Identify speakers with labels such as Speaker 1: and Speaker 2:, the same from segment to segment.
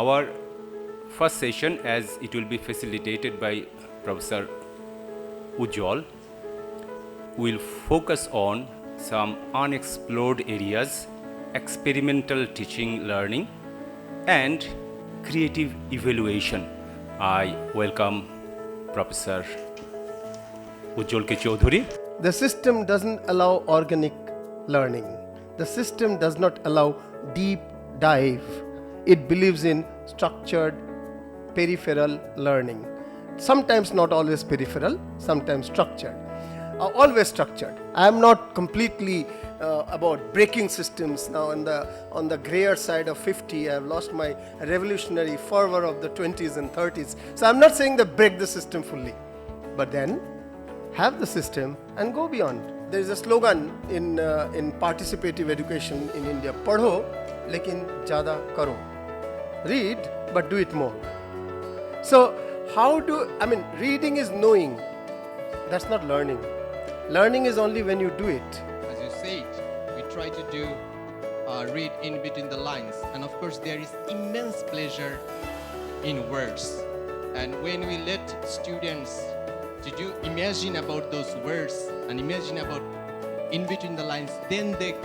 Speaker 1: Our first session, as it will be facilitated by Professor Ujjwal, will focus on some unexplored areas, experimental teaching learning, and creative evaluation. I welcome Professor Ujjwal K. Chaudhuri.
Speaker 2: The system doesn't allow organic learning. The system does not allow deep dive. It believes in structured peripheral learning. Sometimes not always peripheral, sometimes structured. Always structured. I am not completely about breaking systems now. On the grayer side of 50, I have lost my revolutionary fervor of the 20s and 30s. So I'm not saying that break the system fully, but then have the system and go beyond. There is a slogan in participative education in India: "Padho, lekin jada karo." Read, but do it more. So reading is knowing. That's not learning. Learning is only when you do it.
Speaker 3: As you said, we try to do read in between the lines, and of course there is immense pleasure in words. And when we let students to do imagine about those words and imagine about in between the lines, then they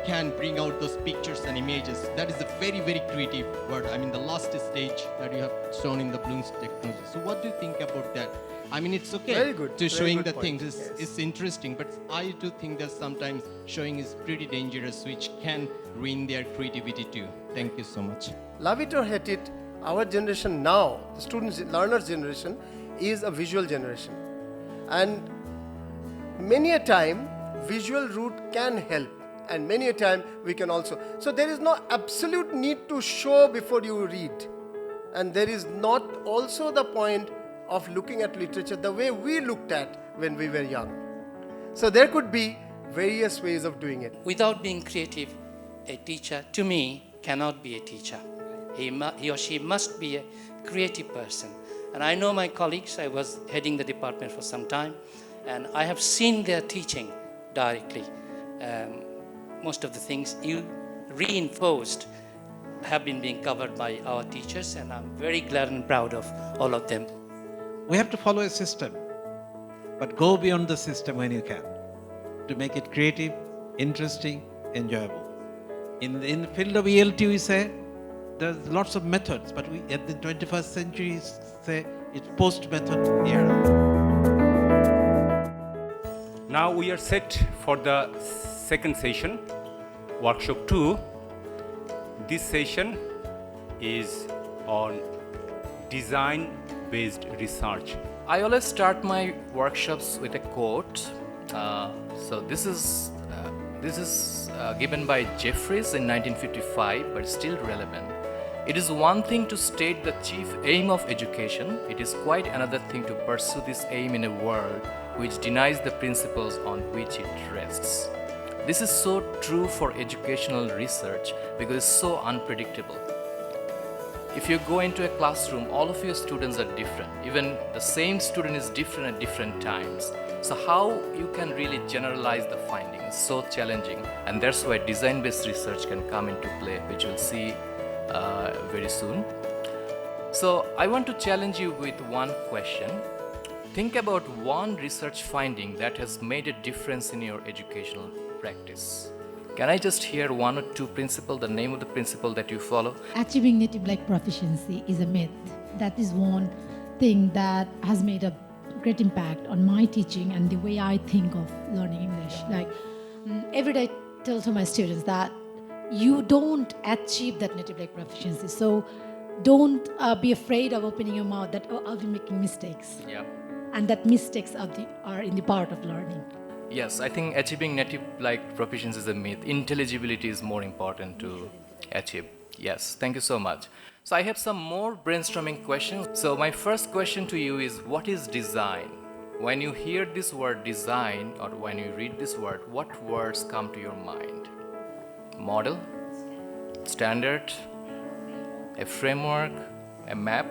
Speaker 3: can bring out those pictures and images. That is a very, very creative word. The last stage that you have shown in the Bloom's technology. So what do you think about that? It's okay
Speaker 2: Very good.
Speaker 3: to
Speaker 2: Very
Speaker 3: showing
Speaker 2: good
Speaker 3: the
Speaker 2: point.
Speaker 3: things.
Speaker 2: Yes.
Speaker 3: It's interesting, but I do think that sometimes showing is pretty dangerous, which can ruin their creativity too. Thank you so much.
Speaker 2: Love it or hate it, our generation now, the students, learners generation, is a visual generation. And many a time, visual route can help. And many a time, we can also. So there is no absolute need to show before you read. And there is not also the point of looking at literature the way we looked at when we were young. So there could be various ways of doing it.
Speaker 4: Without being creative, a teacher, to me, cannot be a teacher. He or she must be a creative person. And I know my colleagues, I was heading the department for some time, and I have seen their teaching directly. Most of the things you reinforced have been being covered by our teachers, and I'm very glad and proud of all of them.
Speaker 5: We have to follow a system, but go beyond the system when you can, to make it creative, interesting, enjoyable. In the field of ELT, we say there's lots of methods, but we at the 21st century say it's post-method era.
Speaker 1: Now we are set for the second session, workshop 2. This session is on design-based research.
Speaker 6: I always start my workshops with a quote. So this is given by Jeffries in 1955, but still relevant. It is one thing to state the chief aim of education. It is quite another thing to pursue this aim in a world which denies the principles on which it rests. This is so true for educational research because it's so unpredictable. If you go into a classroom, all of your students are different. Even the same student is different at different times. So how you can really generalize the findings is so challenging, and that's why design-based research can come into play, which we'll see very soon. So I want to challenge you with one question. Think about one research finding that has made a difference in your educational practice. Can I just hear one or two principles, the name of the principle that you follow?
Speaker 7: Achieving native-like proficiency is a myth. That is one thing that has made a great impact on my teaching and the way I think of learning English. Every day I tell to my students that you don't achieve that native-like proficiency. So don't be afraid of opening your mouth that, I'll be making mistakes.
Speaker 6: Yeah.
Speaker 7: And that mistakes are in the part of learning.
Speaker 6: Yes, I think achieving native-like proficiency is a myth. Intelligibility is more important to achieve. Yes, thank you so much. So I have some more brainstorming questions. So my first question to you is, what is design? When you hear this word design, or when you read this word, what words come to your mind? Model, standard, a framework, a map,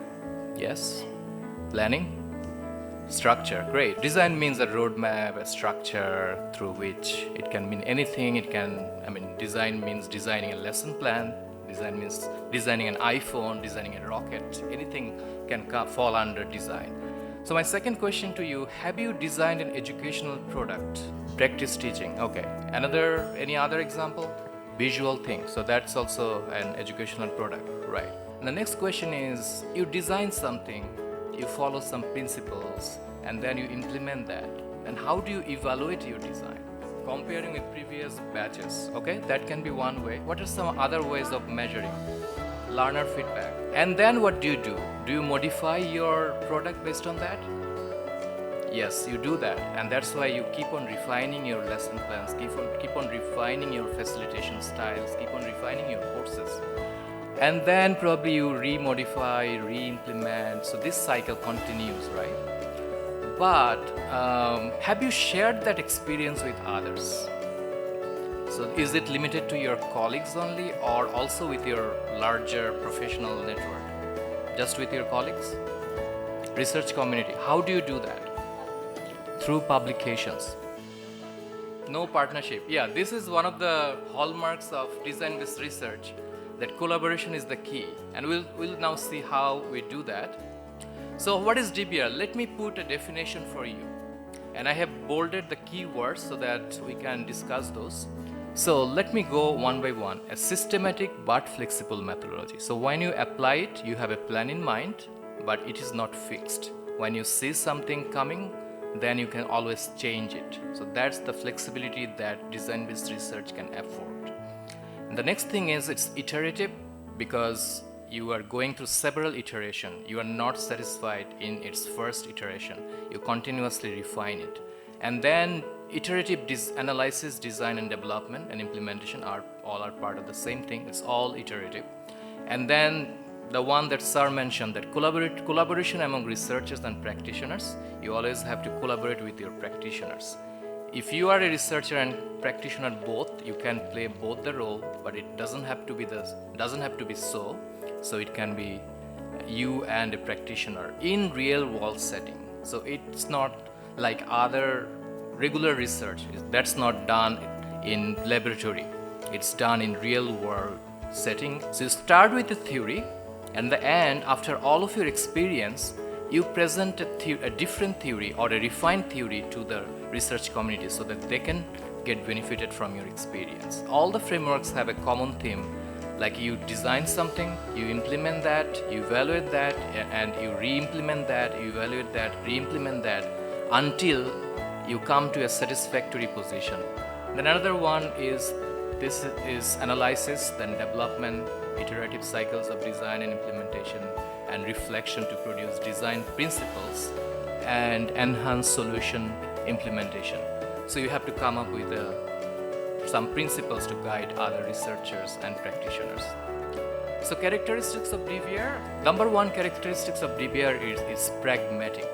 Speaker 6: yes, planning, structure, great. Design means a roadmap, a structure through which it can mean anything. Design means designing a lesson plan, Design means designing an iPhone, designing a rocket, anything can fall under design. So my second question to you, have you designed an educational product? Practice teaching, okay. Any other example? Visual thing, so that's also an educational product, right. And the next question is, you design something, you follow some principles, and then you implement that. And how do you evaluate your design? Comparing with previous batches, okay? That can be one way. What are some other ways of measuring? Learner feedback. And then what do? Do you modify your product based on that? Yes, you do that. And that's why you keep on refining your lesson plans, keep on refining your facilitation styles, keep on refining your courses. And then probably you re-modify, re-implement. So this cycle continues, right? But have you shared that experience with others? So is it limited to your colleagues only, or also with your larger professional network? Just with your colleagues? Research community, how do you do that? Through publications. No partnership. Yeah, this is one of the hallmarks of design-based research, that collaboration is the key. And we'll now see how we do that. So what is Dbr? Let me put a definition for you. And I have bolded the key words so that we can discuss those. So let me go one by one. A systematic but flexible methodology. So when you apply it, you have a plan in mind, but it is not fixed. When you see something coming, then you can always change it. So that's the flexibility that design-based research can afford. And the next thing is it's iterative, because you are going through several iterations. You are not satisfied in its first iteration. You continuously refine it. And then iterative analysis, design and development and implementation are part of the same thing. It's all iterative. And then the one that Sir mentioned, that collaboration among researchers and practitioners, you always have to collaborate with your practitioners. If you are a researcher and practitioner both, you can play both the role, but it doesn't have to be so. So it can be you and a practitioner in real world setting. So it's not like other regular research. That's not done in laboratory. It's done in real world setting. So you start with the theory, and the end, after all of your experience, you present a different theory or a refined theory to the research community so that they can get benefited from your experience. All the frameworks have a common theme, like you design something, you implement that, you evaluate that, and you re-implement that, you evaluate that, re-implement that, until you come to a satisfactory position. Then another one is analysis, then development, iterative cycles of design and implementation, and reflection to produce design principles and enhance solution implementation. So you have to come up with some principles to guide other researchers and practitioners. So characteristics of Dbr. Number one characteristics of Dbr is pragmatic.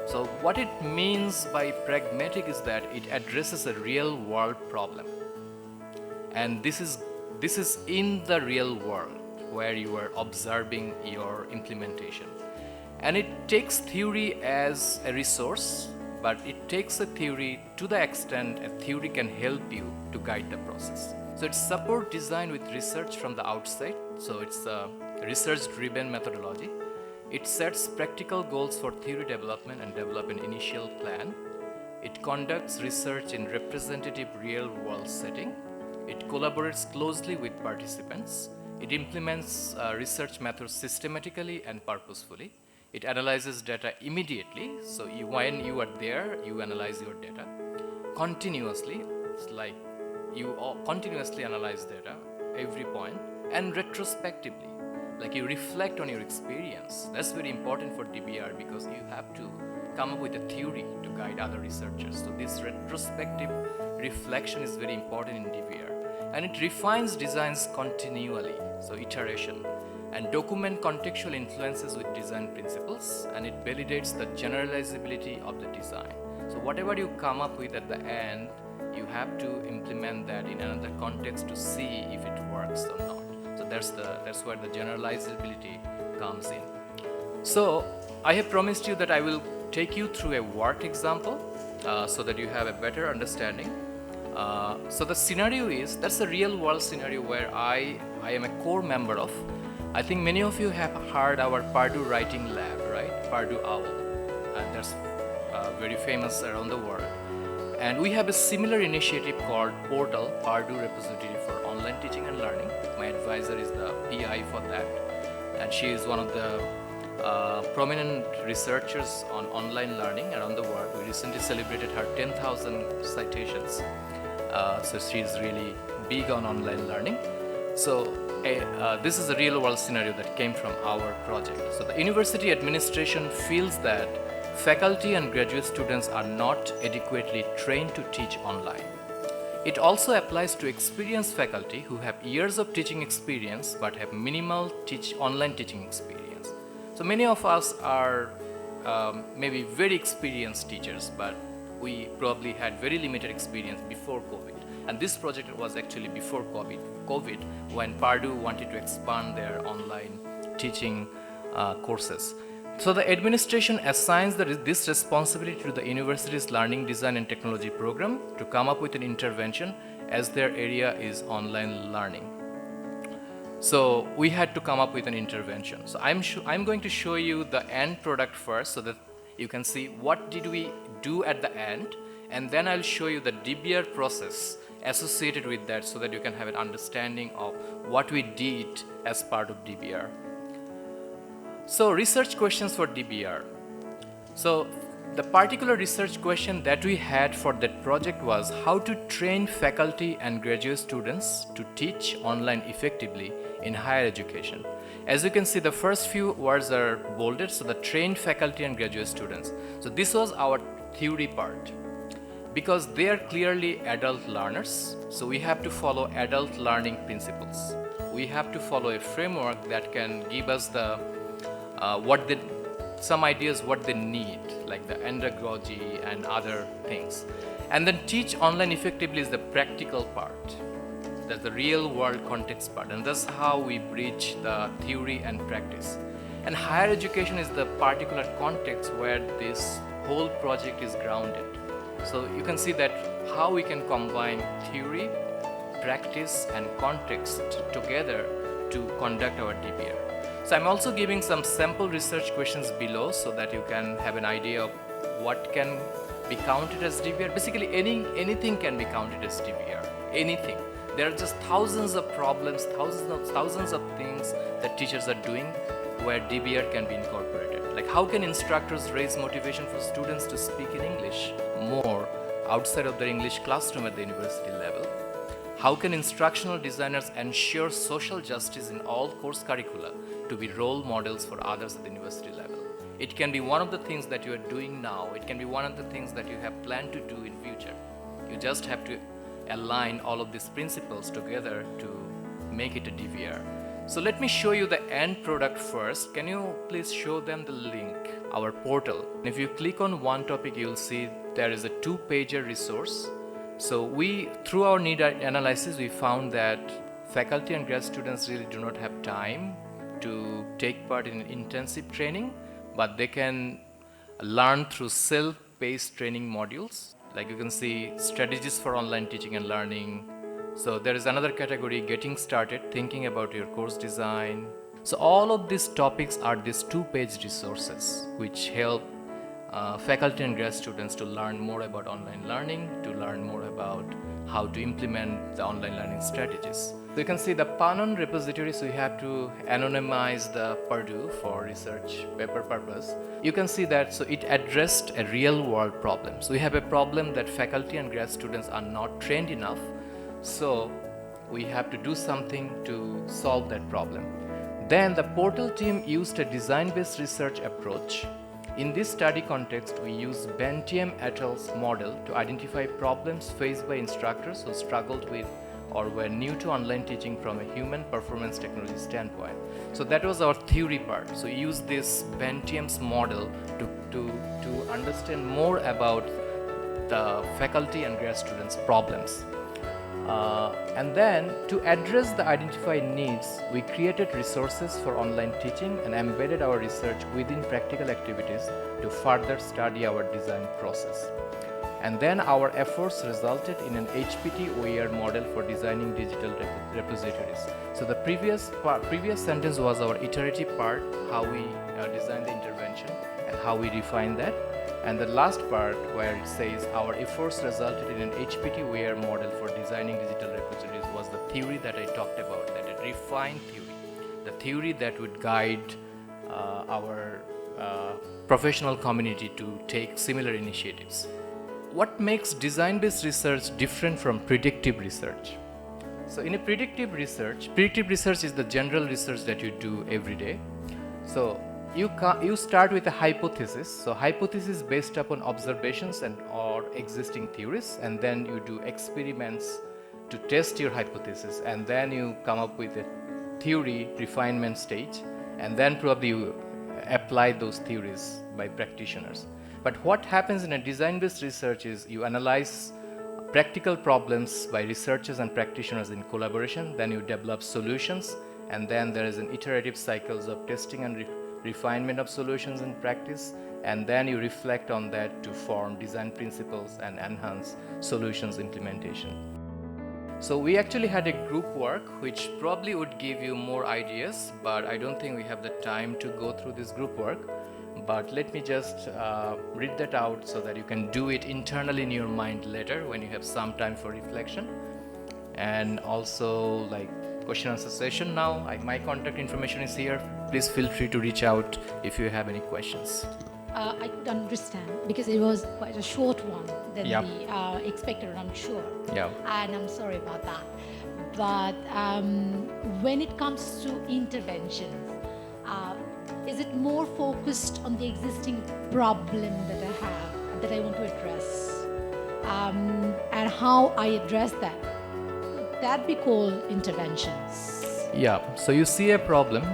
Speaker 6: So what it means by pragmatic is that it addresses a real world problem. And this is in the real world where you are observing your implementation. And it takes theory as a resource, but it takes a theory to the extent a theory can help you to guide the process. So it supports design with research from the outside. So it's a research-driven methodology. It sets practical goals for theory development and develop an initial plan. It conducts research in representative real-world setting. It collaborates closely with participants. It implements research methods systematically and purposefully. It analyzes data immediately. So when you are there, you analyze your data continuously. It's like you continuously analyze data every point, and retrospectively, like you reflect on your experience. That's very important for Dbr because you have to come up with a theory to guide other researchers. So this retrospective reflection is very important in Dbr. And it refines designs continually, so iteration, and document contextual influences with design principles, and it validates the generalizability of the design. So whatever you come up with at the end, you have to implement that in another context to see if it works or not. So that's where the generalizability comes in. So I have promised you that I will take you through a work example so that you have a better understanding. So the scenario is, that's a real world scenario where I am a core member of. I think many of you have heard our Purdue Writing Lab, right? Purdue OWL, and that's very famous around the world. And we have a similar initiative called Portal, Purdue Repository for Online Teaching and Learning. My advisor is the PI for that, and she is one of the prominent researchers on online learning around the world. We recently celebrated her 10,000 citations, so she's really big on online learning. So this is a real world scenario that came from our project. So the university administration feels that faculty and graduate students are not adequately trained to teach online. It also applies to experienced faculty who have years of teaching experience but have minimal online teaching experience. So many of us are maybe very experienced teachers, but we probably had very limited experience before COVID. And this project was actually before COVID, when Purdue wanted to expand their online teaching courses. So the administration assigns this responsibility to the university's Learning Design and Technology program to come up with an intervention, as their area is online learning. So we had to come up with an intervention. So I'm going to show you the end product first, so that you can see what did we do at the end, and then I'll show you the Dbr process associated with that, so that you can have an understanding of what we did as part of Dbr. So research questions for Dbr. So the particular research question that we had for that project was how to train faculty and graduate students to teach online effectively in higher education. As you can see, the first few words are bolded, so the trained faculty and graduate students. So this was our theory part. Because they are clearly adult learners, so we have to follow adult learning principles. We have to follow a framework that can give us the some ideas what they need, like the andragogy and other things. And then teach online effectively is the practical part. That's the real world context part, and that's how we bridge the theory and practice. And higher education is the particular context where this whole project is grounded. So you can see that how we can combine theory, practice and context together to conduct our Dbr. So I'm also giving some sample research questions below, so that you can have an idea of what can be counted as Dbr. Basically anything can be counted as Dbr, anything. There are just thousands of problems, thousands of things that teachers are doing where Dbr can be incorporated. Like how can instructors raise motivation for students to speak in English more outside of their English classroom at the university level? How can instructional designers ensure social justice in all course curricula to be role models for others at the university level? It can be one of the things that you are doing now. It can be one of the things that you have planned to do in future. You just have to align all of these principles together to make it a Dbr. So let me show you the end product first. Can you please show them the link, our portal? If you click on one topic, you'll see there is a 2-pager resource. So through our need analysis, we found that faculty and grad students really do not have time to take part in intensive training, but they can learn through self-paced training modules. Like you can see, strategies for online teaching and learning. So there is another category, getting started, thinking about your course design. So all of these topics are these 2-page resources which help faculty and grad students to learn more about online learning, to learn more about how to implement the online learning strategies. So you can see the Panon repository, so you have to anonymize the Purdue for research paper purpose. You can see that, so it addressed a real world problem. So we have a problem that faculty and grad students are not trained enough. So we have to do something to solve that problem. Then the portal team used a design-based research approach. In this study context, we used Bentiam et al.'s model to identify problems faced by instructors who struggled with or were new to online teaching from a human performance technology standpoint. So that was our theory part. So we used this Bentiam's model to understand more about the faculty and grad students' problems. And then to address the identified needs, we created resources for online teaching and embedded our research within practical activities to further study our design process. And then our efforts resulted in an HPT OER model for designing digital repositories. So the previous sentence was our iterative part, how we design the intervention and how we refine that. And the last part where it says our efforts resulted in an HPT OER model for designing digital repositories was the theory that I talked about, that a refined theory, the theory that would guide our professional community to take similar initiatives. What makes design-based research different from predictive research? So in a predictive research is the general research that you do every day. So you start with a hypothesis. So hypothesis based upon observations and or existing theories, and then you do experiments to test your hypothesis, and then you come up with a theory refinement stage, and then probably you apply those theories by practitioners. But what happens in a design-based research is you analyze practical problems by researchers and practitioners in collaboration, then you develop solutions, and then there is an iterative cycles of testing and refinement of solutions in practice, and then you reflect on that to form design principles and enhance solutions implementation. So we actually had a group work which probably would give you more ideas, but I don't think we have the time to go through this group work. But let me just read that out so that you can do it internally in your mind later when you have some time for reflection. And also like question answer session now. My contact information is here. Please feel free to reach out if you have any questions.
Speaker 7: I could understand because it was quite a short one than
Speaker 6: Yeah.
Speaker 7: the expected, I'm sure.
Speaker 6: Yeah.
Speaker 7: And I'm sorry about that. But when it comes to interventions, is it more focused on the existing problem that I have, that I want to address, and how I address that? Could that be called interventions?
Speaker 6: Yeah, so you see a problem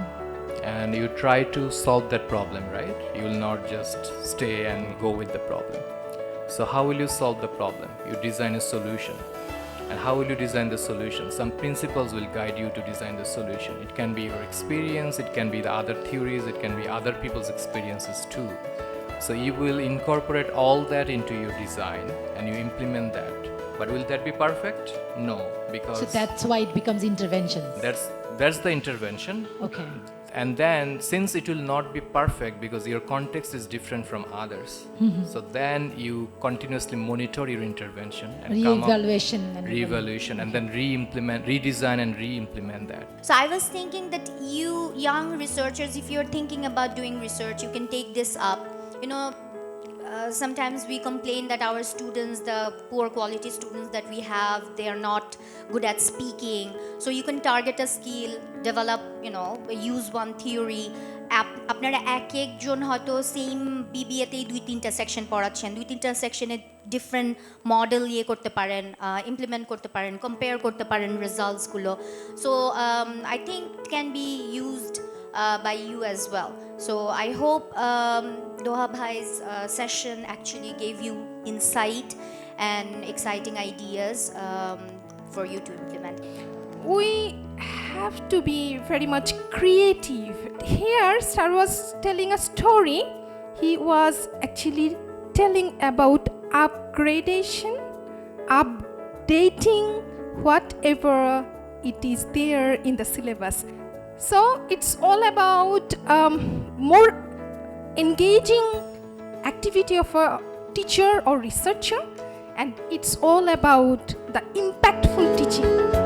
Speaker 6: and you try to solve that problem, right? You will not just stay and go with the problem. So how will you solve the problem? You design a solution. And how will you design the solution? Some principles will guide you to design the solution. It can be your experience, it can be the other theories, it can be other people's experiences too. So you will incorporate all that into your design and you implement that. But will that be perfect? No, because
Speaker 7: So that's why it becomes interventions.
Speaker 6: that's the intervention.
Speaker 7: Okay.
Speaker 6: And then since it will not be perfect because your context is different from others, so then you continuously monitor your intervention and come up re-evaluation and then redesign and re-implement that.
Speaker 8: So I was thinking that you young researchers, if you're thinking about doing research, you can take this up. You know, sometimes we complain that our students, the poor quality students that we have, they are not good at speaking. So you can target a skill, develop, use one theory. আপনারা এক একজন হয়তো same বিবিএতেই 2-3টা section পড়াচ্ছেন, 2-3টা সেকশনে different model করতে পারেন, implement করতে পারেন, কম্পেয়ার করতে পারেন রেজাল্টসগুলো. So I think it can be used by you as well. So I hope Doha Bhai's session actually gave you insight and exciting ideas for you to implement.
Speaker 9: We have to be very much creative. Here, Star was telling a story. He was actually telling about upgradation, updating whatever it is there in the syllabus. So it's all about more engaging activity of a teacher or researcher, and it's all about the impactful teaching.